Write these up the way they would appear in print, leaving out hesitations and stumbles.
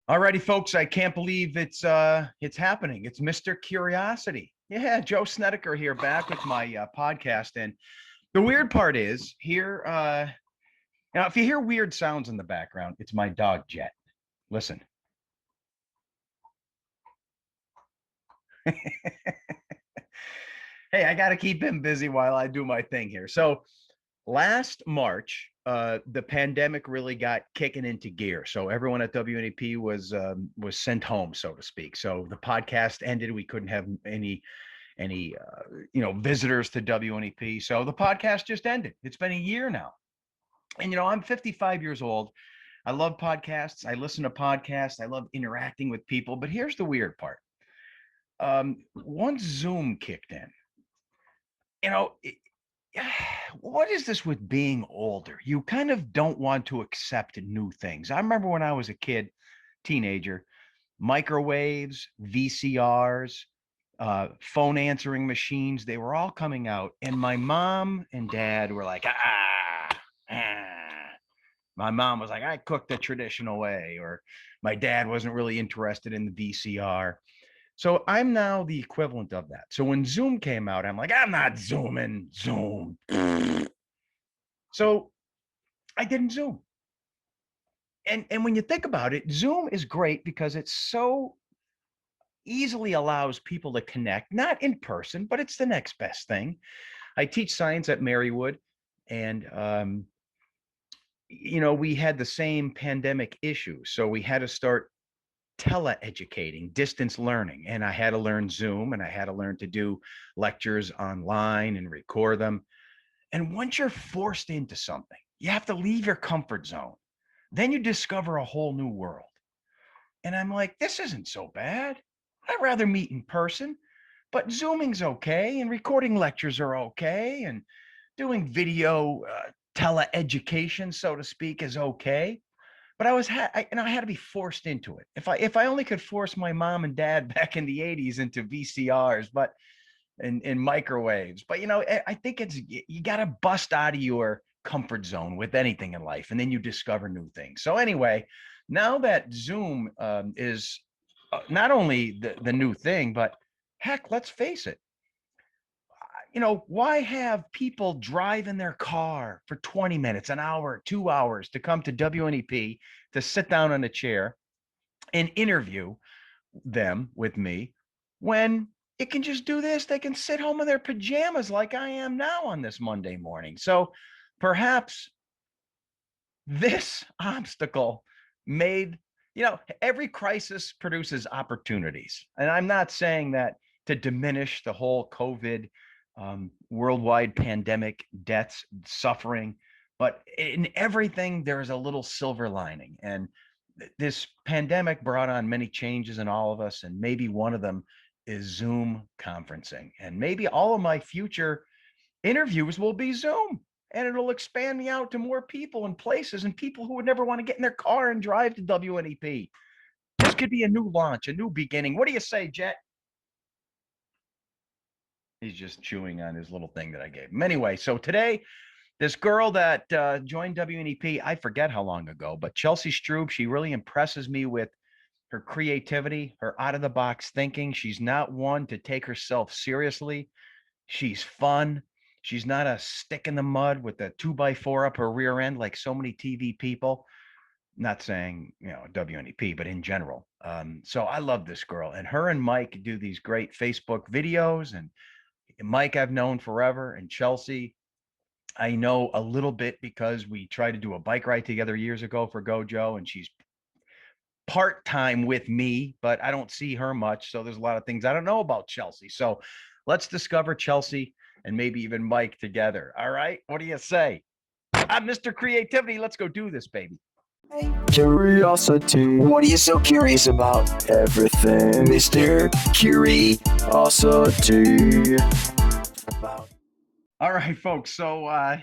Alrighty, folks, I can't believe it's happening. It's Mr. Curiosity. Yeah, Joe Snedeker here, back with my podcast. And the weird part is here. Now, if you hear weird sounds in the background, it's my dog Jet. Listen. Hey, I got to keep him busy while I do my thing here. So last March, the pandemic really got kicking into gear. So everyone at WNEP was sent home, so to speak. So the podcast ended. We couldn't have any visitors to WNEP. So the podcast just ended. It's been a year now, and I'm 55 years old. I love podcasts. I listen to podcasts. I love interacting with people. But here's the weird part. Once Zoom kicked in, you know. What is this with being older? You kind of don't want to accept new things. I remember when I was a kid, teenager, microwaves, VCRs, phone answering machines, they were all coming out. And my mom and dad were like, ah. My mom was like, I cooked the traditional way, or my dad wasn't really interested in the VCR. So I'm now the equivalent of that. So when Zoom came out, I'm like, I'm not Zooming, Zoom. So I didn't Zoom. And when you think about it, Zoom is great because it so easily allows people to connect, not in person, but it's the next best thing. I teach science at Marywood, and we had the same pandemic issue. So we had to start teleeducating, distance learning. And I had to learn Zoom, and I had to learn to do lectures online and record them. And once you're forced into something, you have to leave your comfort zone. Then you discover a whole new world. And I'm like, this isn't so bad. I'd rather meet in person, but Zooming's okay, and recording lectures are okay, and doing video teleeducation, so to speak, is okay. But I had to be forced into it. If I only could force my mom and dad back in the 80s into VCRs, but in microwaves. But I think you got to bust out of your comfort zone with anything in life, and then you discover new things. So anyway, now that Zoom is not only the new thing, but heck, let's face it. Why have people drive in their car for 20 minutes, an hour, 2 hours to come to WNEP to sit down on a chair and interview them with me when it can just do this? They can sit home in their pajamas like I am now on this Monday morning. So perhaps this obstacle made, every crisis produces opportunities. And I'm not saying that to diminish the whole COVID worldwide pandemic, deaths, suffering, but in everything, there's a little silver lining. And this pandemic brought on many changes in all of us. And maybe one of them is Zoom conferencing. And maybe all of my future interviews will be Zoom, and it'll expand me out to more people and places and people who would never want to get in their car and drive to WNEP. This could be a new launch, a new beginning. What do you say, Jet? He's just chewing on his little thing that I gave him. Anyway, so today, this girl that joined WNEP, I forget how long ago, but Chelsea Strub, she really impresses me with her creativity, her out of the box thinking. She's not one to take herself seriously. She's fun. She's not a stick in the mud with a 2x4 up her rear end like so many TV people. Not saying, WNEP, but in general. So I love this girl. And her and Mike do these great Facebook videos. And Mike I've known forever. And Chelsea, I know a little bit because we tried to do a bike ride together years ago for Gojo. And she's part-time with me, but I don't see her much. So there's a lot of things I don't know about Chelsea. So let's discover Chelsea and maybe even Mike together. All right. What do you say? I'm Mr. Creativity. Let's go do this, baby. Curiosity. What are you so curious about? Everything, Mr. Curiosity. All right, folks. So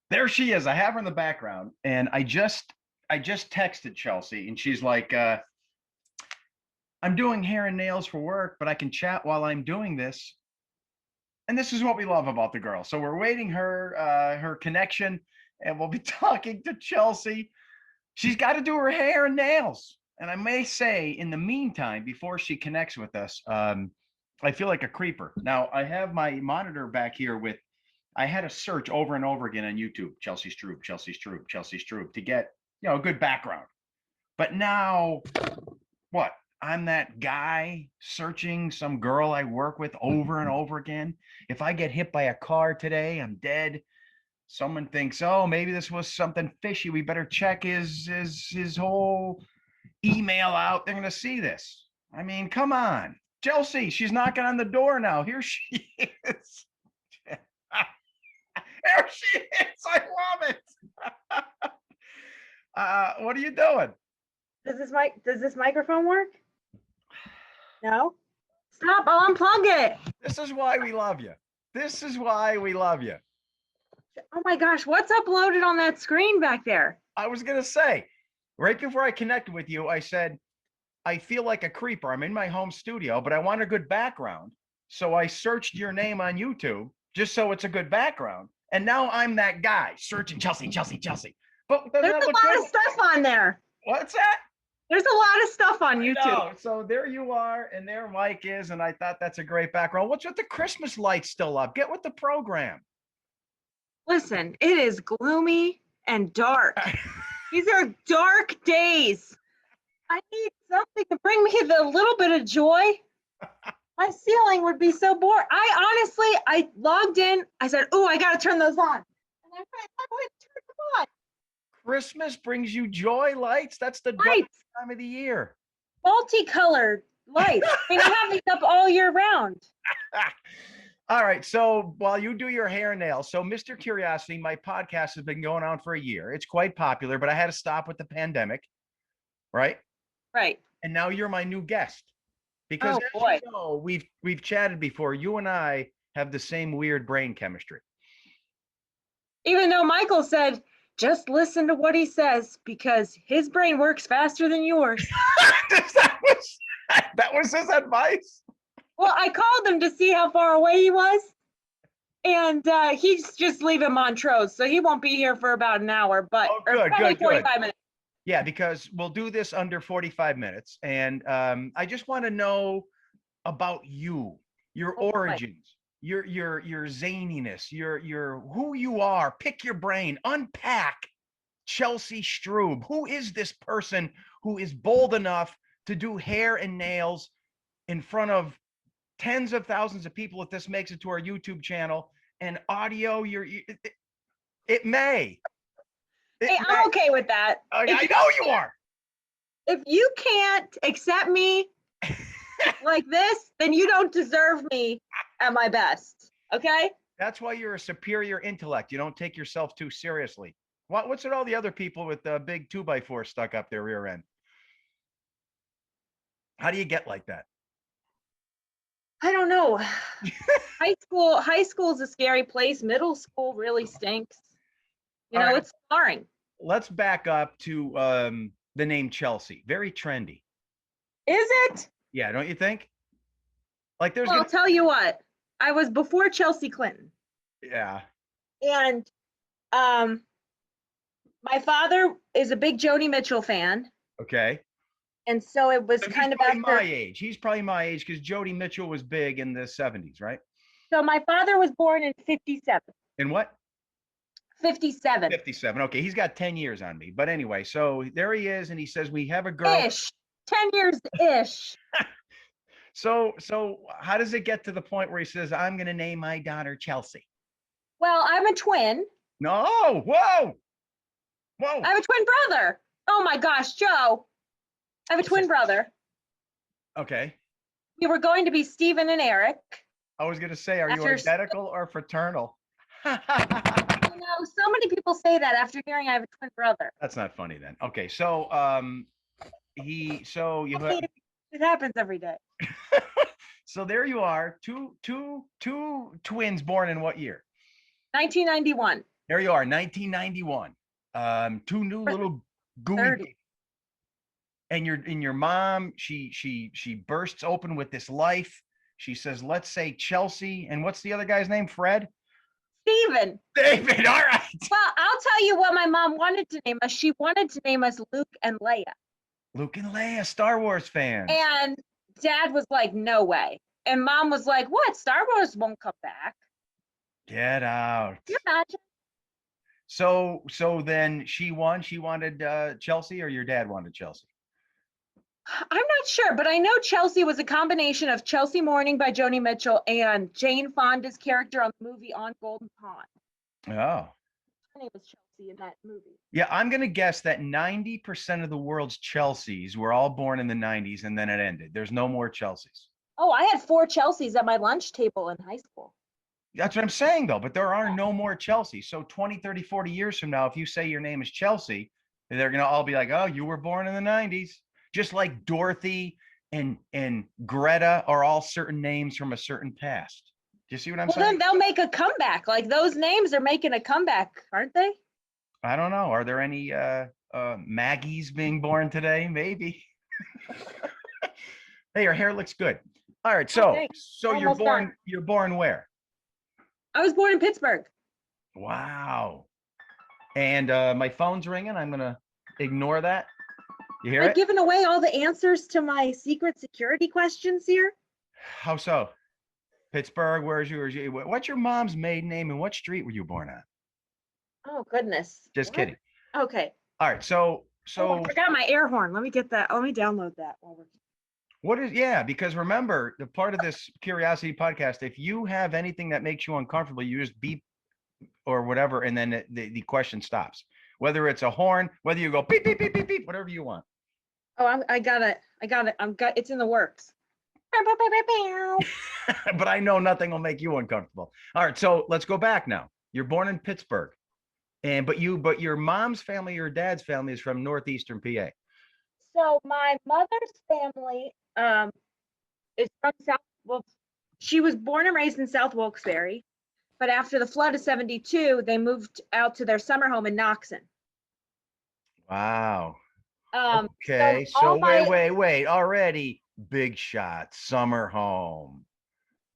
there she is. I have her in the background, and I just texted Chelsea, and she's like, I'm doing hair and nails for work, but I can chat while I'm doing this. And this is what we love about the girl. So we're waiting her connection, and we'll be talking to Chelsea. She's got to do her hair and nails. And I may say, in the meantime, before she connects with us, I feel like a creeper. Now, I have my monitor back here with, I had to search over and over again on YouTube, Chelsea Strub, Chelsea Strub, Chelsea Strub, to get, a good background. But now, what? I'm that guy searching some girl I work with over and over again. If I get hit by a car today, I'm dead. Someone thinks, oh, maybe this was something fishy. We better check his whole email out. They're gonna see this. I mean, come on. Chelsea, she's knocking on the door now. Here she is. There she is. I love it. What are you doing? Does this microphone work? No? Stop, I'll unplug it. This is why we love you. This is why we love you. Oh my gosh, what's uploaded on that screen back there? I was going to say, right before I connected with you, I said, I feel like a creeper. I'm in my home studio, but I want a good background. So I searched your name on YouTube just so it's a good background. And now I'm that guy searching Chelsea, Chelsea, Chelsea. But there's a lot of stuff on there. What's that? There's a lot of stuff on YouTube. So there you are, and there Mike is, and I thought that's a great background. What's with the Christmas lights still up? Get with the program. Listen, it is gloomy and dark. These are dark days. I need something to bring me the little bit of joy. My ceiling would be so bored. I logged in. I said, oh, I got to turn those on. And I went to turn them on. Christmas brings you joy, lights. That's the darkest time of the year. Multicolored lights. They have these up all year round. All right. So while you do your hair and nails, so Mr. Curiosity, my podcast has been going on for a year. It's quite popular, but I had to stop with the pandemic. Right? Right. And now you're my new guest. Because as you know, we've chatted before. You and I have the same weird brain chemistry. Even though Michael said, just listen to what he says because his brain works faster than yours. that was his advice? Well, I called him to see how far away he was. And he's just leaving Montrose, so he won't be here for about an hour, but probably 45 minutes. Yeah, because we'll do this under 45 minutes. And I just want to know about you, your origins. Your zaniness, your who you are. Pick your brain, unpack Chelsea Strub. Who is this person who is bold enough to do hair and nails in front of tens of thousands of people if this makes it to our YouTube channel, and audio? It may. I'm okay with that. I know you are. If you can't accept me like this, then you don't deserve me at my best. Okay? That's why you're a superior intellect. You don't take yourself too seriously. What's with all the other people with the big 2x4 stuck up their rear end? How do you get like that? I don't know. High school is a scary place. Middle school really stinks. It's boring. Let's back up to the name Chelsea. Very trendy. Is it? Yeah, don't you think? Like there's I'll tell you what. I was before Chelsea Clinton. Yeah. And my father is a big Joni Mitchell fan. Okay. And so it was kind of after my age. He's probably my age because Joni Mitchell was big in the 70s, right? So my father was born in 57. In what? 57. 57. Okay, he's got 10 years on me. But anyway, so there he is, and he says we have a girl. Ish. 10 years ish. So how does it get to the point where he says, I'm going to name my daughter Chelsea? Well, I'm a twin. No, whoa. I have a twin brother. Oh my gosh, Joe. I have a twin brother. Okay. We were going to be Stephen and Eric. I was going to say, are you identical or fraternal? So many people say that after hearing I have a twin brother. That's not funny then. Okay, so it happens every day. So there you are, two twins born in what year? 1991. There you are, 1991. Two new little gooey 30. And your mom, she bursts open with this life. She says, let's say Chelsea, and what's the other guy's name? Fred? Steven. David, all right. Well, I'll tell you what my mom wanted to name us. She wanted to name us Luke and Leia. Luke and Leia, Star Wars fans. And Dad was like, no way. And Mom was like, what? Star Wars won't come back. Get out. Can you imagine? So then she won. She wanted Chelsea, or your dad wanted Chelsea? I'm not sure, but I know Chelsea was a combination of Chelsea Morning by Joni Mitchell and Jane Fonda's character on the movie On Golden Pond. Oh. Her name was Chelsea in that movie. Yeah, I'm going to guess that 90% of the world's Chelseas were all born in the 90s, and then it ended. There's no more Chelseas. Oh, I had 4 Chelseas at my lunch table in high school. That's what I'm saying, though. But there are no more Chelseas. So 20, 30, 40 years from now, if you say your name is Chelsea, they're going to all be like, oh, you were born in the 90s. Just like Dorothy and Greta are all certain names from a certain past. Do you see what I'm saying? Well, then they'll make a comeback. Like those names are making a comeback, aren't they? I don't know. Are there any Maggies being born today? Maybe. Hey, your hair looks good. All right. So, thanks. so Almost done. you're born where? I was born in Pittsburgh. Wow. And my phone's ringing. I'm going to ignore that. You hear Am I it? giving away all the answers to my secret security questions here? How so? Pittsburgh, where's yours? What's your mom's maiden name and what street were you born on? Oh, goodness. Just What? kidding. Okay. All right. So Oh, I forgot my air horn. Let me get that. Let me download that while we're. what is, yeah, because remember, the part of this Curiosity podcast, if you have anything that makes you uncomfortable, you just beep or whatever, and then the question stops. Whether it's a horn, whether you go beep, beep, beep, beep, beep, whatever you want. Oh, I got it. It's in the works. But I know nothing will make you uncomfortable. All right, so let's go back now. You're born in Pittsburgh, but your mom's family, your dad's family is from northeastern PA. So my mother's family is from South. Well, she was born and raised in South Wilkes-Barre, but after the flood of '72, they moved out to their summer home in Knoxon. Wow. So Okay, so all my- wait. Already big shot, summer home.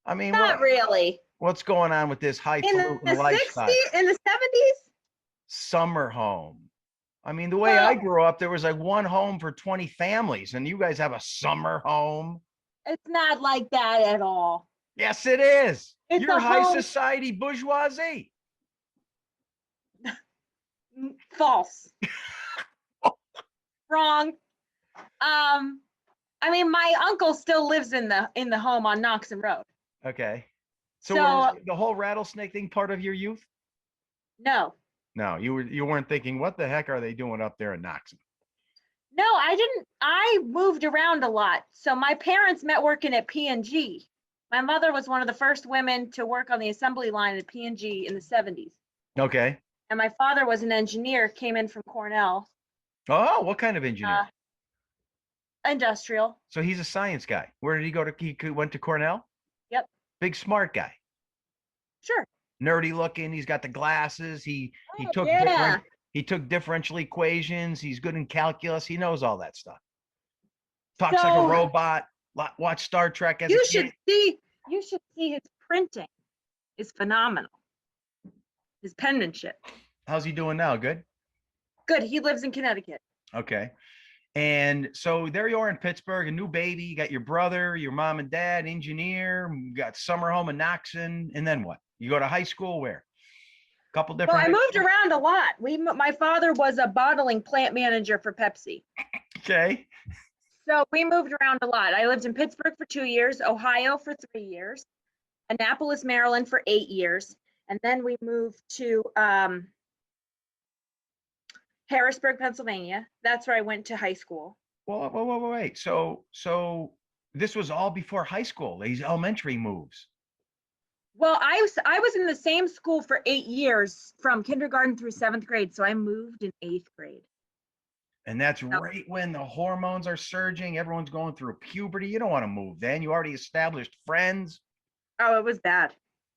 I mean, Not really. what's going on with this In highfalutin the lifestyle? 60s, in the 70s. Summer home. I mean, the way I grew up, there was like one home for 20 families, and you guys have a summer home. It's not like that at all. Yes, it is. It's You're a high home- society bourgeoisie. False. Wrong. I mean, my uncle still lives in the home on Knoxon Road. Okay. So, So- was the whole rattlesnake thing part of your youth? No, No, you weren't thinking, what the heck are they doing up there in Knoxon? no, I didn't. I moved around a lot. So my parents met working at P&G. My mother was one of the first women to work on the assembly line at P&G in the 70s. Okay. And my father was an engineer, came in from Cornell, Oh, what kind of engineer? industrial. So he's a science guy. Where did he go to? He went to Cornell? Yep. Big smart guy. Sure. Nerdy looking. He's got the glasses. He Oh, took yeah. he took differential equations. He's good in calculus. He knows all that stuff. Talks like a So- robot. Watch Star Trek as a You kid. should see his printing is phenomenal. His penmanship. How's he doing now? Good. Good. He lives in Connecticut. Okay. And so there you are in Pittsburgh, a new baby. You got your brother, your mom and dad, engineer. You got summer home in Knoxon. And then what? You go to high school where? A couple Well, different. I moved around a lot. My father was a bottling plant manager for Pepsi. Okay. So we moved around a lot. I lived in Pittsburgh for 2 years, Ohio for 3 years, Annapolis, Maryland for 8 years. And then we moved to Harrisburg, Pennsylvania. That's where I went to high school. Wait. So this was all before high school, these elementary moves. Well, I was in the same school for 8 years from kindergarten through 7th grade. So I moved in 8th grade. And that's right when the hormones are surging. Everyone's going through puberty. You don't want to move then. You already established friends. Oh, it was bad.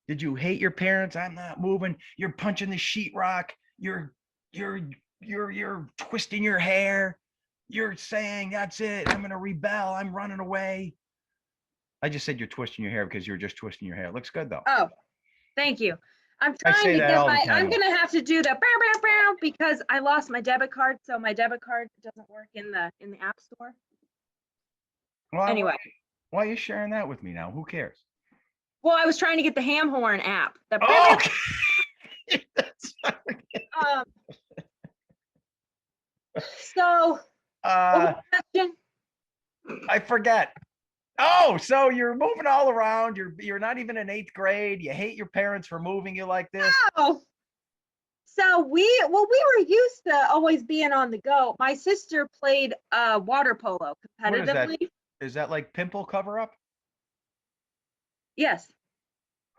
Did you hate your parents? I'm not moving. You're punching the sheetrock. You're twisting your hair. You're saying, that's it. I'm going to rebel. I'm running away. I just said you're twisting your hair because you're just twisting your hair. It looks good though. Oh, thank you. I'm I trying say to that get all the my. I'm time. gonna have to do the because I lost my debit card, so my debit card doesn't work in the app store. Well, Anyway, why are you sharing that with me now? Who cares? well, I was trying to get the ham horn app. The Oh, okay. um. So, what was the question? I forget. Oh, so you're moving all around. You're not even in 8th grade. You hate your parents for moving you like this. Oh, so we were used to always being on the go. My sister played water polo What is that? competitively. Is that like pimple cover up? Yes,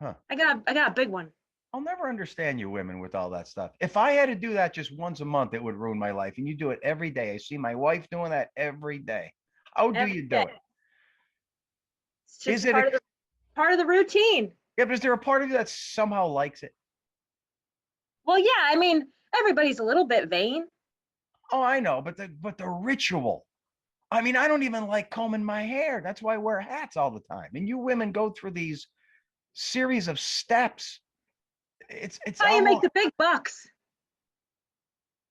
Huh. I got a big one. I'll never understand you women with all that stuff. If I had to do that just once a month, it would ruin my life. And you do it every day. I see my wife doing that every day. How do Every you do day. it? It's just Is it part of the routine. yeah, but is there a part of you that somehow likes it? Well, yeah, I mean, everybody's a little bit vain. Oh, I know, but the ritual. I mean, I don't even like combing my hair. That's why I wear hats all the time. And you women go through these series of steps. It's How you make almost the big bucks.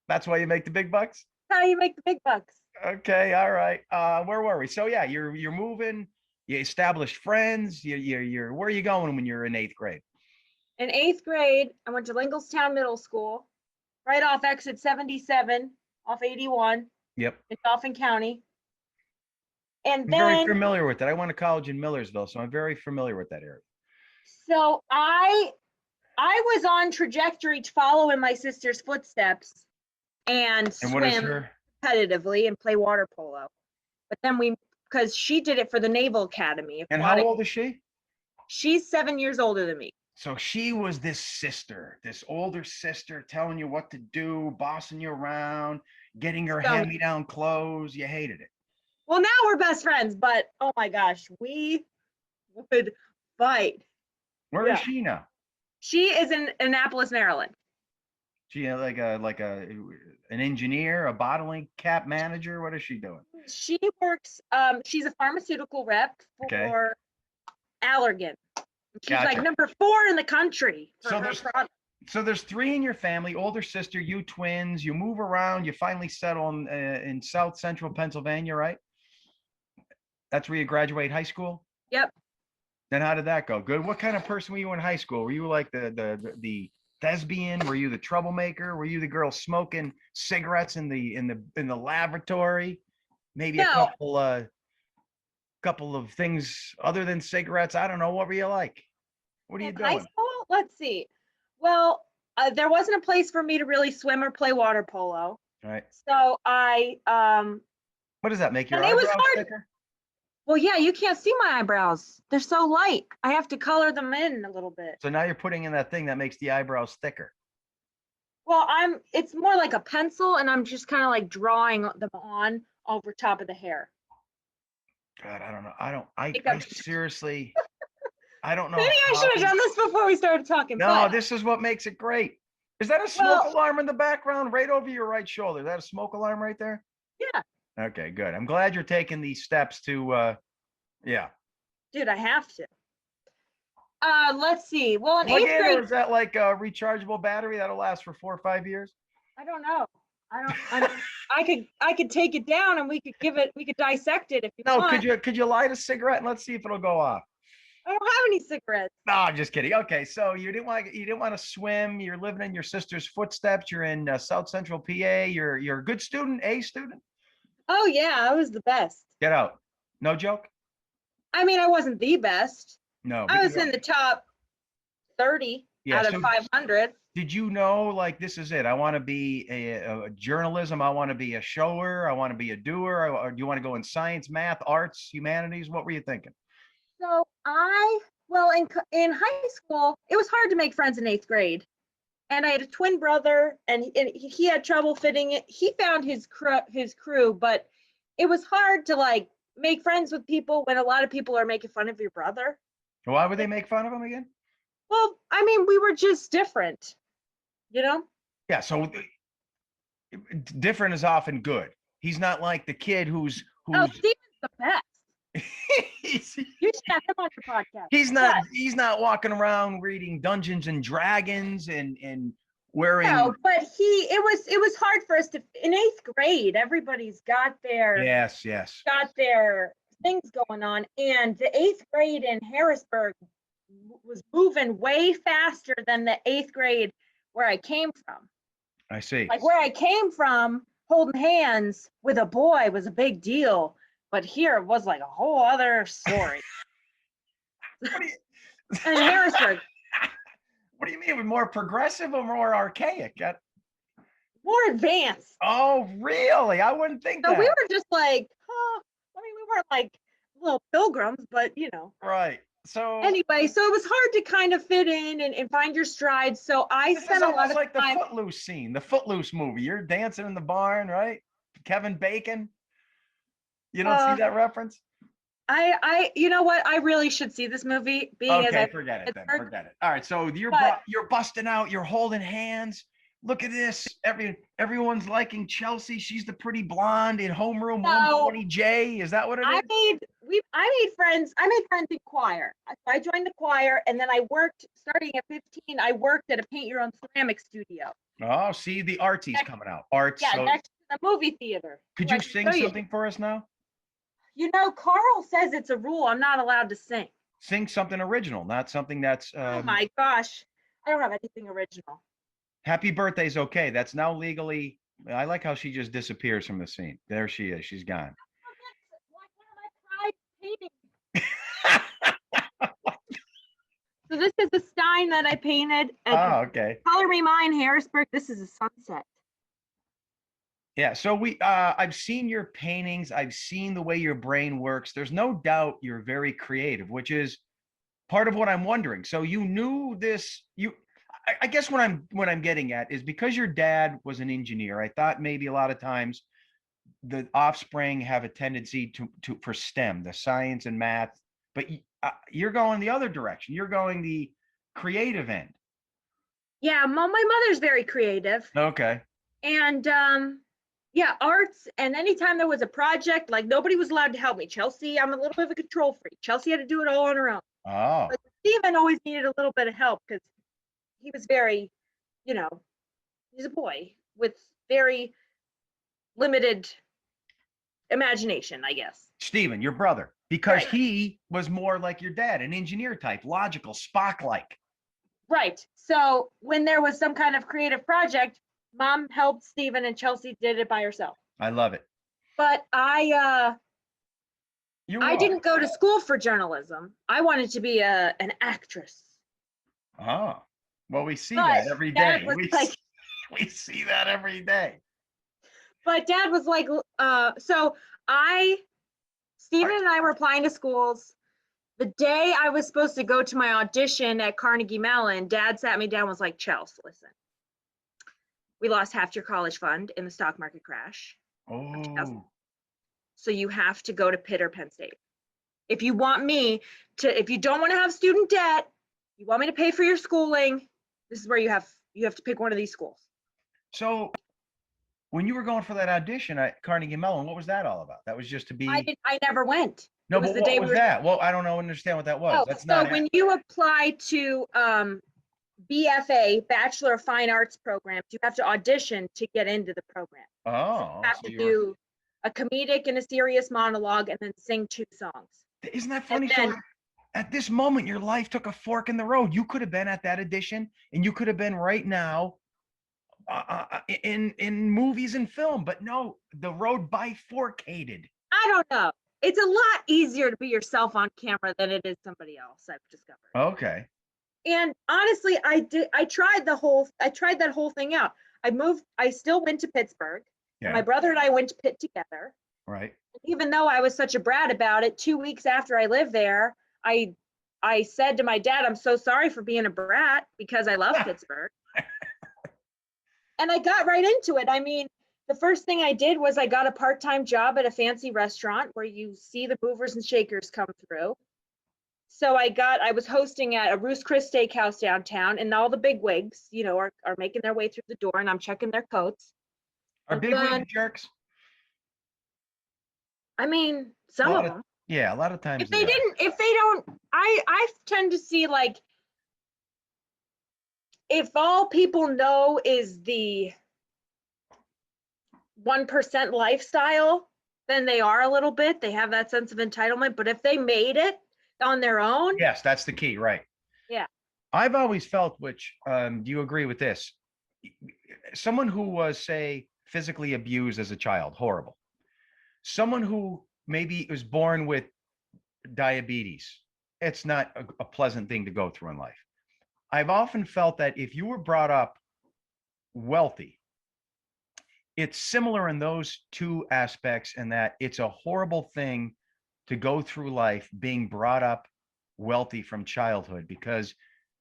that's why you make the big bucks. How you make the big bucks. Okay, all right. Where were we? So yeah, you're moving. You established friends. You're where are you going when you're in 8th grade? In 8th grade, I went to Lingelstown Middle School, right off exit 77, off 81 Yep. in Dauphin County. And I'm very then, familiar with that. I went to college in Millersville, so I'm very familiar with that area. so I was on trajectory to follow in my sister's footsteps and And what is swim her? competitively and play water polo. But then because she did it for the Naval Academy. And how old is she? She's 7 years older than me. So she was this sister, this older sister, telling you what to do, bossing you around, getting her So- hand-me-down clothes. You hated it. Well, now we're best friends, but oh my gosh, we would fight. Where is Yeah. she now? She is in Annapolis, Maryland. She like an engineer, a bottling cap manager. What is she doing? She works, she's a pharmaceutical rep for Okay. Allergan. She's Gotcha. like number 4 in the country for So her there's- product. So there's 3 in your family, older sister, you twins, you move around, you finally settle in South Central Pennsylvania, right? That's where you graduate high school? Yep. Then how did that go? Good. What kind of person were you in high school? Were you like the thespian? Were you the troublemaker? Were you the girl smoking cigarettes in the laboratory? Maybe a No. couple of things other than cigarettes. I don't know. What were you like? What are you In high doing? school? Let's see. Well, there wasn't a place for me to really swim or play water polo. All right. So I, What does that make your And it was eyebrows hard. thicker? well, yeah, you can't see my eyebrows. They're so light. I have to color them in a little bit. So now you're putting in that thing that makes the eyebrows thicker. Well, it's more like a pencil and I'm just kind of like drawing them on over top of the hair. God, I don't know. I Makeup. seriously, I don't know. Maybe I how should have you- done this before we started talking. No, but this is what makes it great. Is that a smoke Well- alarm in the background right over your right shoulder? Is that a smoke alarm right there? Yeah. Okay, good. I'm glad you're taking these steps to, yeah. dude, I have to. Let's see. Well, in Plug 8th in, or grade, is that like a rechargeable battery that'll last for 4 or 5 years? I don't know. I could take it down and we could dissect it if you No, want. could you light a cigarette and let's see if it'll go off? I don't have any cigarettes. No, I'm just kidding. Okay, so you didn't want to swim. You're living in your sister's footsteps. You're in South Central PA. You're a good student, A student. Oh yeah, I was the best. Get out. No joke. I mean, I wasn't the best. No. I was because- in the top 30 Yeah, out so- of 500. Did you know, like, this is it? I want to be a journalism. I want to be a shower. I want to be a doer. Or do you want to go in science, math, arts, humanities? What were you thinking? So well, in high school, it was hard to make friends in 8th grade. And I had a twin brother and he had trouble fitting it. He found his crew, but it was hard to like make friends with people when a lot of people are making fun of your brother. Why would they make fun of him again? Well, I mean, we were just different, you know? Yeah, so different is often good. He's not like the kid who's Oh, Steven's the best. he's, You should have him on your podcast. he's not walking around reading Dungeons and Dragons and wearing. No, but it was hard for us to in 8th grade. Everybody's got their things going on, and the 8th grade in Harrisburg was moving way faster than the 8th grade where I came from. I see. Like where I came from, holding hands with a boy was a big deal, but here it was like a whole other story. And Harrisburg. What do you mean? More progressive or more archaic? More advanced. Oh, really? I wouldn't think So that. we were just like, I mean, we weren't like little pilgrims, but Right. So anyway, so it was hard to kind of fit in and find your stride. So I this spent is a lot almost of like the time. Footloose scene, the Footloose movie. You're dancing in the barn, right? Kevin Bacon. You don't see that reference? You know what? I really should see this movie. Okay, forget it then. Forget it. All right, so you're busting out. You're holding hands. Look at this. Everyone's liking Chelsea. She's the pretty blonde in homeroom 120J. Is that what it is? I made friends. I made friends in choir. I joined the choir, and then I worked. Starting at 15, I worked at a paint your own ceramic studio. Oh, see the artie's coming out. Arts. Yeah, so next to the movie theater. could you sing something for us now? Carl says it's a rule. I'm not allowed to sing. Sing something original, not something that's. Oh my gosh, I don't have anything original. Happy birthday's okay. That's now legally. I like how she just disappears from the scene. There she is. She's gone. So this is a Stein that I painted. Oh, okay. Color Me Mine, Harrisburg. This is a sunset. Yeah, so I've seen your paintings. I've seen the way your brain works. There's no doubt you're very creative, which is part of what I'm wondering. So you knew this. I guess what I'm getting at is because your dad was an engineer. I thought maybe a lot of times the offspring have a tendency to for STEM, the science and math, but you're going the other direction. You're going the creative end. Yeah, my mother's very creative. Okay. And yeah, arts. And anytime there was a project, like nobody was allowed to help me. Chelsea, I'm a little bit of a control freak. Chelsea had to do it all on her own. Oh. But Stephen always needed a little bit of help because he was very, he's a boy with very limited imagination, I guess. Stephen, your brother, because Right. he was more like your dad, an engineer type, logical, Spock-like. Right. So when there was some kind of creative project, Mom helped Stephen and Chelsea did it by herself. I love it. But I didn't go to school for journalism. I wanted to be an actress. Oh, well, we see But that every day. Dad was We see that every day. But Dad was like, Stephen and I were applying to schools. The day I was supposed to go to my audition at Carnegie Mellon, Dad sat me down and was like, Chelsea, listen, we lost half your college fund in the stock market crash. Oh. So you have to go to Pitt or Penn State. If you don't want to have student debt, you want me to pay for your schooling, this is where you have to pick one of these schools. So when you were going for that audition at Carnegie Mellon, what was that all about? That was just to be. I never went. No, but what was that? Well, I don't understand what that was. Oh, That's so not. when you apply to BFA, Bachelor of Fine Arts programs, you have to audition to get into the program. Oh. You have to do a comedic and a serious monologue and then sing 2 songs. Isn't that funny? So at this moment, your life took a fork in the road. You could have been at that audition, and you could have been right now in movies and film, but no, the road bifurcated. I don't know. It's a lot easier to be yourself on camera than it is somebody else, I've discovered. Okay. And honestly, I tried that whole thing out. I still went to Pittsburgh. Yeah. My brother and I went to Pitt together. Right. Even though I was such a brat about it, 2 weeks after I lived there, I said to my dad, I'm so sorry for being a brat because I love Pittsburgh. And I got right into it. I mean, the first thing I did was I got a part-time job at a fancy restaurant where you see the movers and shakers come through. So I was hosting at a Ruth's Chris Steakhouse downtown, and all the bigwigs, are making their way through the door, and I'm checking their coats. Are bigwig jerks? I mean, some of them. Yeah, a lot of times If they don't, I tend to see like if all people know is the 1% lifestyle, then they are a little bit, they have that sense of entitlement. But if they made it on their own, Yes, that's the key, right? yeah. I've always felt, which do you agree with this? Someone who was, say, physically abused as a child, horrible. Someone who maybe was born with diabetes, it's not a pleasant thing to go through in life. I've often felt that if you were brought up wealthy, it's similar in those two aspects, in that it's a horrible thing to go through life being brought up wealthy from childhood, because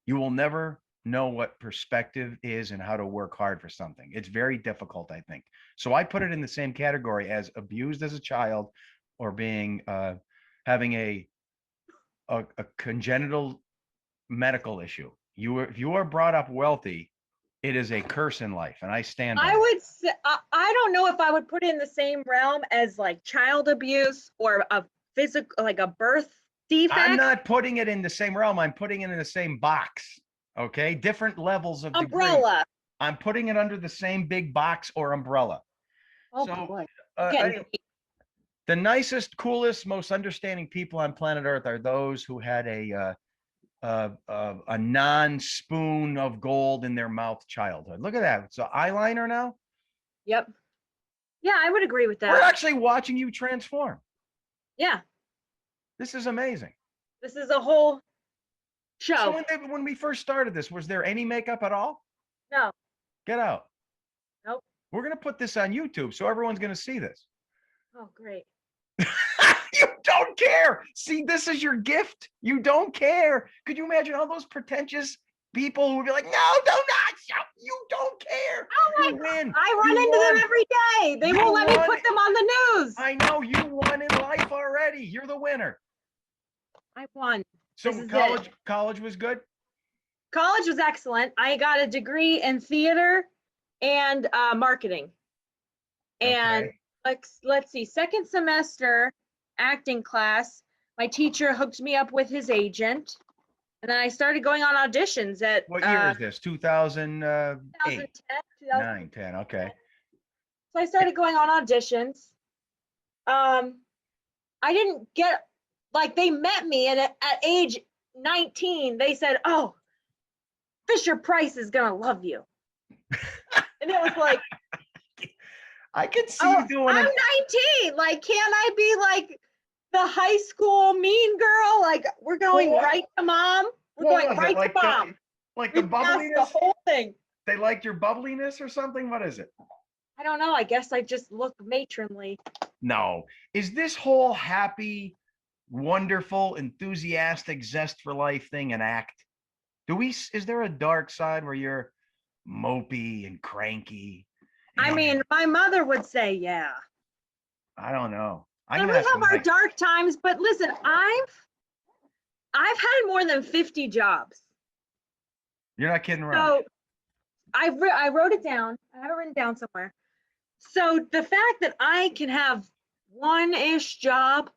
you will never know what perspective is and how to work hard for something. It's very difficult, I think. So I put it in the same category as abused as a child, or being having a congenital medical issue. If you are brought up wealthy, it is a curse in life, and I stand by I it. would say, I don't know if I would put it in the same realm as like child abuse or a physical, like a birth defect. I'm not putting it in the same realm. I'm putting it in the same box. Okay, different levels of degree. Umbrella. I'm putting it under the same big box or umbrella. Oh So, boy. I- the nicest, coolest, most understanding people on planet Earth are those who had a non-spoon of gold in their mouth childhood. Look at that. It's an eyeliner now. Yep. Yeah, I would agree with We're that. actually watching you transform. Yeah, This is amazing. this is a whole So show. when we first started this, was there any makeup at all? No, Get out. nope. We're going to put this on YouTube, so everyone's going to see this. Oh, great. You don't care. See, this is your gift. You don't care. Could you imagine all those pretentious people who would be like, no, do not shout. You don't care. Oh You win. I run You into won. them every day. They You won't let me won. put them on the news. I know you won in life already. You're the winner. I won. So This is college was good. College was excellent. I got a degree in theater and marketing. And Okay. let's see, second semester acting class, my teacher hooked me up with his agent. And then I started going on auditions at What year is this? 2008, 2010, 9, 10. Okay. So I started going on auditions. I didn't get, like, they met me, and at age 19, they said, "Oh, Fisher Price is gonna love you." And it was like, I could see oh, you doing I'm it. 19. Like, can't I be like the high school mean girl? Like, we're going Well, right to mom. We're What going was it? right Like to mom. like We the passed the bubbliness? whole thing. They liked your bubbliness or something? What is it? I don't know. I guess I just look matronly. No. Is this whole happy, wonderful, enthusiastic, zest for life thing an act? Is there a dark side where you're mopey and cranky? I and- mean, my mother would say, yeah. I don't know. I'm And gonna we ask have our Mike. dark times, but listen, I've had more than 50 jobs. You're not kidding around. So I wrote it down. I have it written down somewhere. So the fact that I can have one-ish job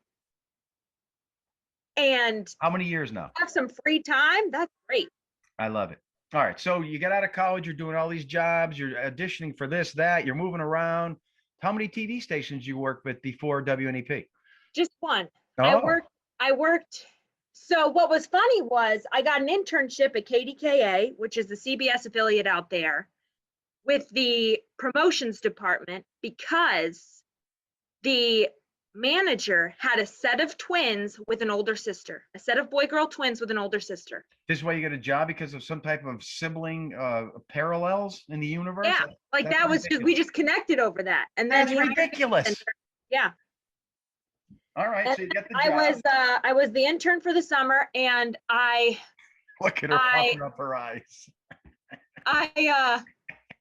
and How many years now? have some free time, that's great. I love it. All right. So you get out of college, you're doing all these jobs, you're auditioning for this, that, you're moving around. How many TV stations you worked with before WNEP? Just one. Oh, I worked. So what was funny was I got an internship at KDKA, which is the CBS affiliate out there, with the promotions department, because the manager had a set of twins with an older sister, a set of boy-girl twins with an older sister. this is why you get a job, because of some type of sibling parallels in the universe? Yeah, like That's that was just, we ridiculous. just connected over that. And then That's he had- ridiculous. yeah. All right. And So you get the job. I was the intern for the summer, and Look at her I- pucker up her eyes. I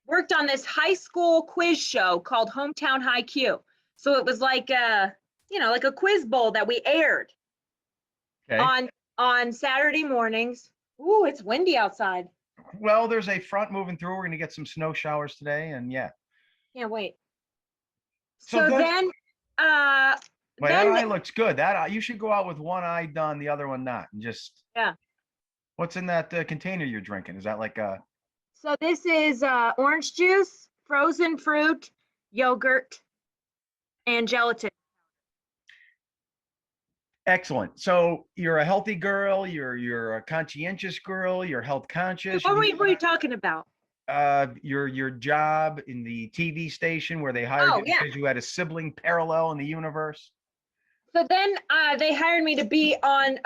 worked on this high school quiz show called Hometown High Q. So it was like like a quiz bowl that we aired Okay. on Saturday mornings. Ooh, it's windy outside. Well, there's a front moving through. We're going to get some snow showers today. And yeah. Can't wait. So So then But that then eye looks good. That eye, you should go out with one eye done, the other one not, and just. yeah. What's in that container you're drinking? Is that like a? So this is orange juice, frozen fruit, yogurt, and gelatin. Excellent. So you're a healthy girl. You're a conscientious girl. You're health conscious. What were you talking about? Your job in the TV station where they hired Oh, you yeah. because you had a sibling parallel in the universe. So then they hired me to be on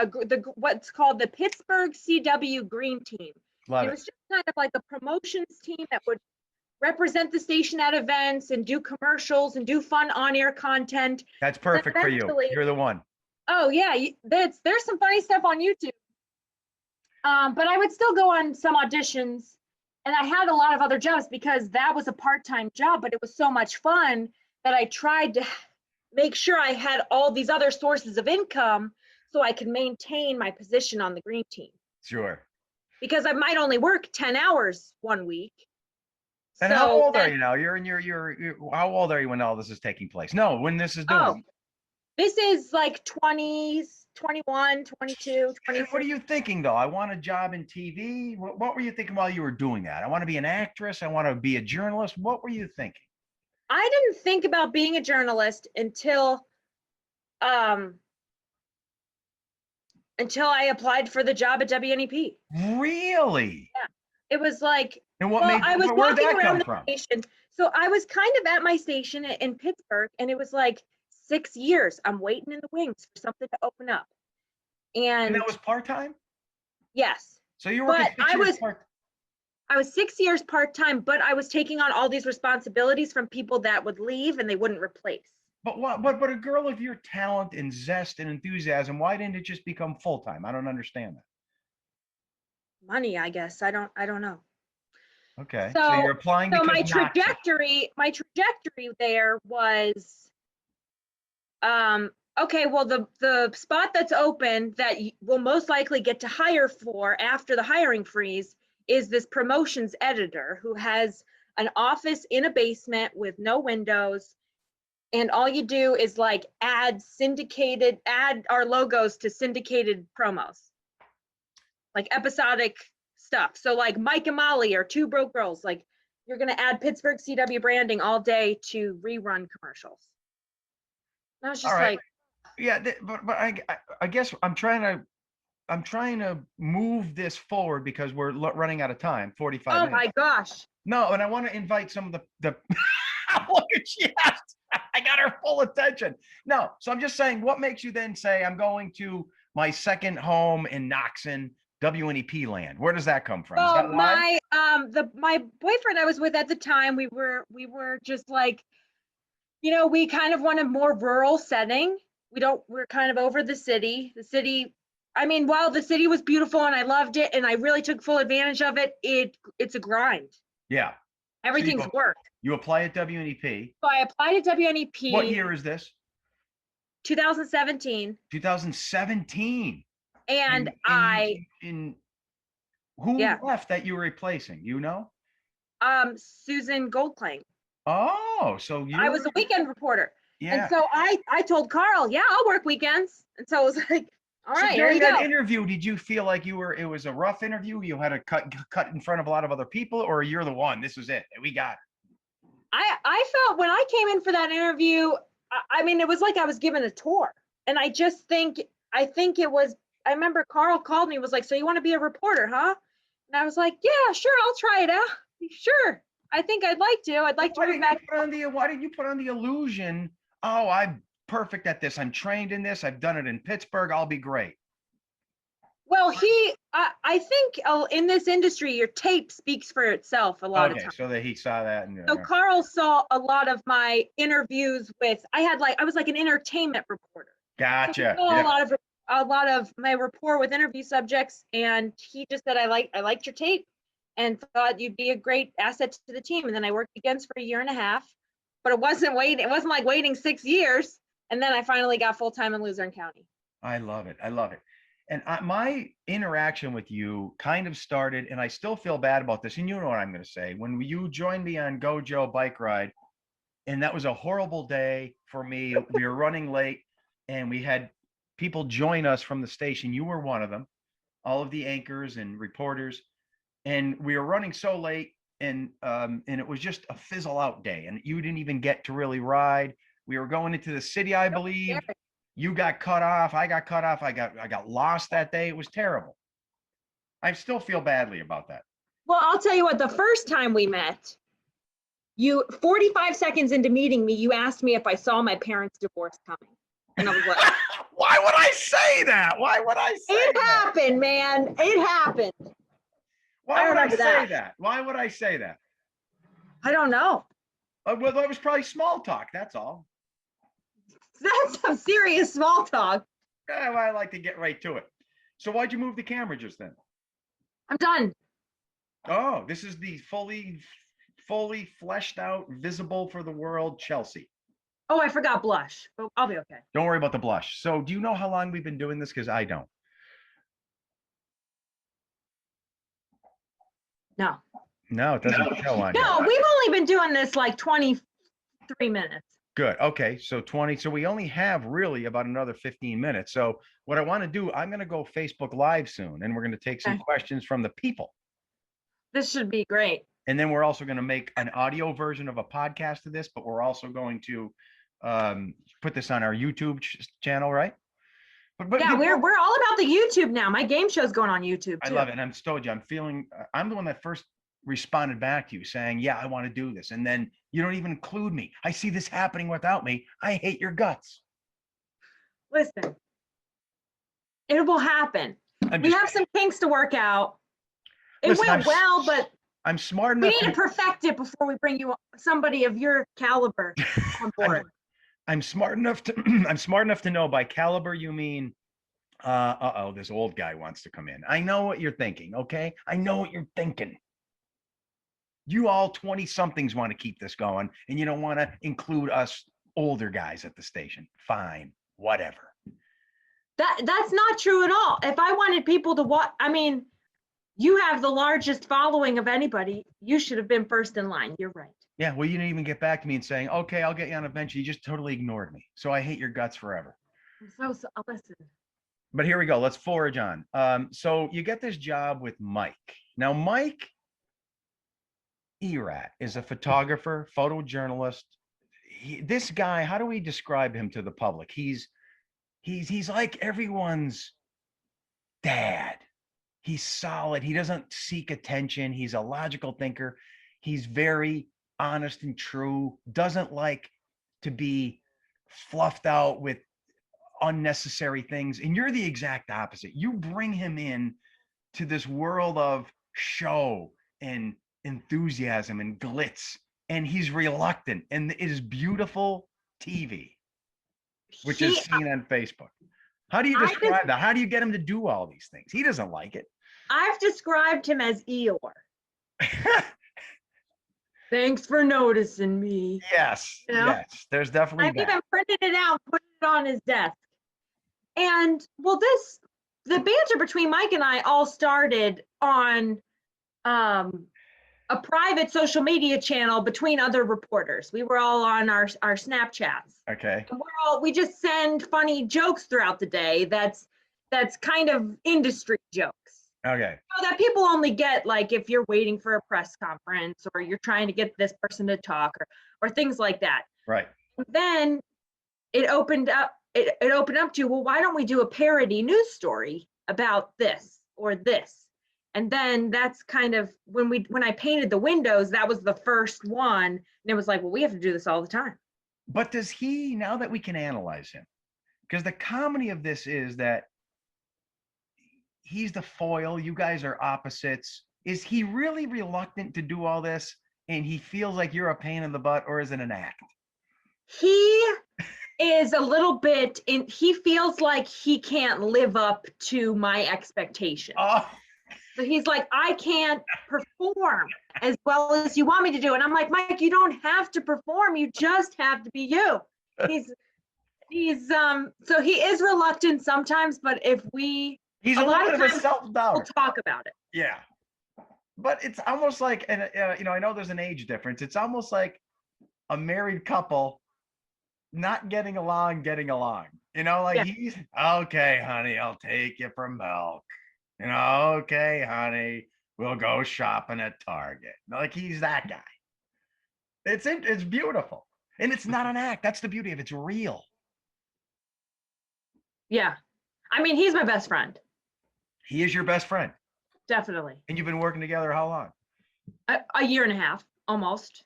what's called the Pittsburgh CW Green Team. Love It it. was just kind of like a promotions team that would represent the station at events and do commercials and do fun on-air content. That's perfect for you. eventually- You're the one. Oh yeah, there's some funny stuff on YouTube. But I would still go on some auditions, and I had a lot of other jobs because that was a part-time job, but it was so much fun that I tried to make sure I had all these other sources of income so I could maintain my position on the green team. Sure. Because I might only work 10 hours one week. And how old are you now? You're in how old are you when all this is taking place? No, when this is doing. Oh, this is like 20s, 21, 22, 23. What are you thinking though? I want a job in TV. What were you thinking while you were doing that? I want to be an actress. I want to be a journalist. What were you thinking? I didn't think about being a journalist until I applied for the job at WNEP. Really? It was like, And what well, made I was where'd walking that around come the from? station. So I was kind of at my station in Pittsburgh, and it was like 6 years. I'm waiting in the wings for something to open up. And And that was part-time? yes, So you were working But 6 I years was- part. I was 6 years part-time, but I was taking on all these responsibilities from people that would leave and they wouldn't replace. But what? But a girl of your talent and zest and enthusiasm, why didn't it just become full-time? I don't understand that. Money, I guess. I don't know. Okay. So So- you're applying So because my not to. trajectory there was okay, well the spot that's open that will most likely get to hire for after the hiring freeze is this promotions editor who has an office in a basement with no windows, and all you do is like add our logos to syndicated promos, like episodic stuff. So like Mike and Molly or Two Broke Girls, like you're going to add Pittsburgh CW branding all day to rerun commercials. And I was just All right. like, Yeah, but I guess I'm trying to move this forward because we're running out of time. 45 oh minutes. my gosh. No, and I want to invite some of the look at yes, I got her full attention. No, so I'm just saying, what makes you then say I'm going to my second home in Knoxon, WNEP land? Where does that come from? Is Well, that why? my boyfriend I was with at the time, we were just like, we kind of want a more rural setting. We're kind of over the city. I mean, while the city was beautiful and I loved it and I really took full advantage of it, it's a grind. Yeah. Everything's work. You apply at WNEP. So I applied at WNEP. What year is this? 2017. 2017. And who Yeah. left that you were replacing? You know? Susan Goldklang. Oh, so you I was a weekend reporter. yeah. And so I told Carl, yeah, I'll work weekends. And so it was like, all So right, here during you that go. interview, did you feel like it was a rough interview? You had to cut in front of a lot of other people, or you're the one? This was it. We got it. I felt when I came in for that interview, I mean, it was like I was given a tour. And I think it was, I remember Carl called me, was like, so you want to be a reporter, huh? And I was like, yeah, sure, I'll try it out. Sure. I think I'd like to. I'd like to move back. Why did you put on the illusion? Oh, I'm perfect at this. I'm trained in this. I've done it in Pittsburgh. I'll be great. Well, I think in this industry, your tape speaks for itself a lot of Okay, times. so that he saw that and So Carl saw a lot of my interviews with, I was like an entertainment reporter. So gotcha. he saw Yeah. a lot of my rapport with interview subjects, and he just said, I liked your tape and thought you'd be a great asset to the team. And then I worked against for a year and a half, but it wasn't like waiting 6 years. And then I finally got full-time in Luzerne County. I love it. I love it. And my interaction with you kind of started, and I still feel bad about this, and you know what I'm going to say. When you joined me on Go Joe bike ride, and that was a horrible day for me. We were running late. and we had people join us from the station. You were one of them, all of the anchors and reporters, and we were running so late, and it was just a fizzle out day, and you didn't even get to really ride. We were going into the city, I believe. You got cut off. I got cut off. I got lost that day. It was terrible. I still feel badly about that. Well, I'll tell you what, the first time we met, 45 seconds into meeting me, you asked me if I saw my parents' divorce coming. And I was like, why would I say that? Why would I say it that? happened, man. It happened. Why would I remember say that? Why would I say that? I don't know. Well, that was probably small talk. That's all. That's some serious small talk. Well, I like to get right to it. So why'd you move the camera just then? I'm done. Oh, this is the fully fleshed out, visible for the world Chelsea. Oh, I forgot blush, but I'll be okay. Don't worry about the blush. So do you know how long we've been doing this? Because I don't. No. No, it doesn't show on No, here. we've only been doing this like 23 minutes. Good. Okay. So 20. So we only have really about another 15 minutes. So what I want to do, I'm going to go Facebook Live soon, and we're going to take some questions from the people. This should be great. And then we're also going to make an audio version of a podcast of this, but we're also going to put this on our YouTube channel, right? But Yeah, we're all about the YouTube now. My game show's going on YouTube too. I love it. And I'm told you, I'm the one that first responded back to you saying, yeah, I want to do this. And then you don't even include me. I see this happening without me. I hate your guts. Listen, it will happen. We have some kinks to work out. It went well, but I'm smart enough. We need to perfect it before we bring you somebody of your caliber on board. I'm smart enough to know by caliber you mean this old guy wants to come in. I know what you're thinking, okay? I know what you're thinking. You all 20 somethings want to keep this going, and you don't want to include us older guys at the station. Fine, whatever. That's not true at all. If I wanted people to watch, I mean, you have the largest following of anybody. You should have been first in line. You're right. Yeah, well, you didn't even get back to me and saying, okay, I'll get you on a bench. You just totally ignored me. So I hate your guts forever. So listen. But here we go. Let's forge on. So you get this job with Mike. Now, Mike Erat is a photographer, photojournalist. This guy, how do we describe him to the public? He's like everyone's dad. He's solid. He doesn't seek attention. He's a logical thinker. He's very honest and true. Doesn't like to be fluffed out with unnecessary things. And you're the exact opposite. You bring him in to this world of show and enthusiasm and glitz, and he's reluctant. And it is beautiful TV, which is seen on Facebook. How do you describe that? How do you get him to do all these things? He doesn't like it. I've described him as Eeyore. Thanks for noticing me. Yes, you know? Yes. There's definitely I've even printed it out, put it on his desk. And well, the banter between Mike and I all started on a private social media channel between other reporters. We were all on our Snapchats. Okay. And we just send funny jokes throughout the day. That's kind of industry jokes. Okay. So that people only get like if you're waiting for a press conference or you're trying to get this person to talk or things like that. Right. And then it opened up to, well, why don't we do a parody news story about this or this? And then that's kind of when I painted the windows, that was the first one. And it was like, well, we have to do this all the time. But does he, now that we can analyze him, because the comedy of this is that he's the foil, you guys are opposites. Is he really reluctant to do all this and he feels like you're a pain in the butt, or is it an act? He is a little bit he feels like he can't live up to my expectations. Oh. So he's like, I can't perform as well as you want me to do. And I'm like, Mike, you don't have to perform. You just have to be you. So he is reluctant sometimes, but he's a little bit of a self-doubt. We'll talk about it. Yeah. But it's almost like, and I know there's an age difference. It's almost like a married couple not getting along. You know, like Yeah. he's okay, honey, I'll take you for milk. You know, okay, honey, we'll go shopping at Target. Like he's that guy. It's beautiful. And it's not an act. That's the beauty of it. It's real. Yeah. I mean, he's my best friend. He is your best friend. Definitely. And you've been working together how long? A year and a half, almost.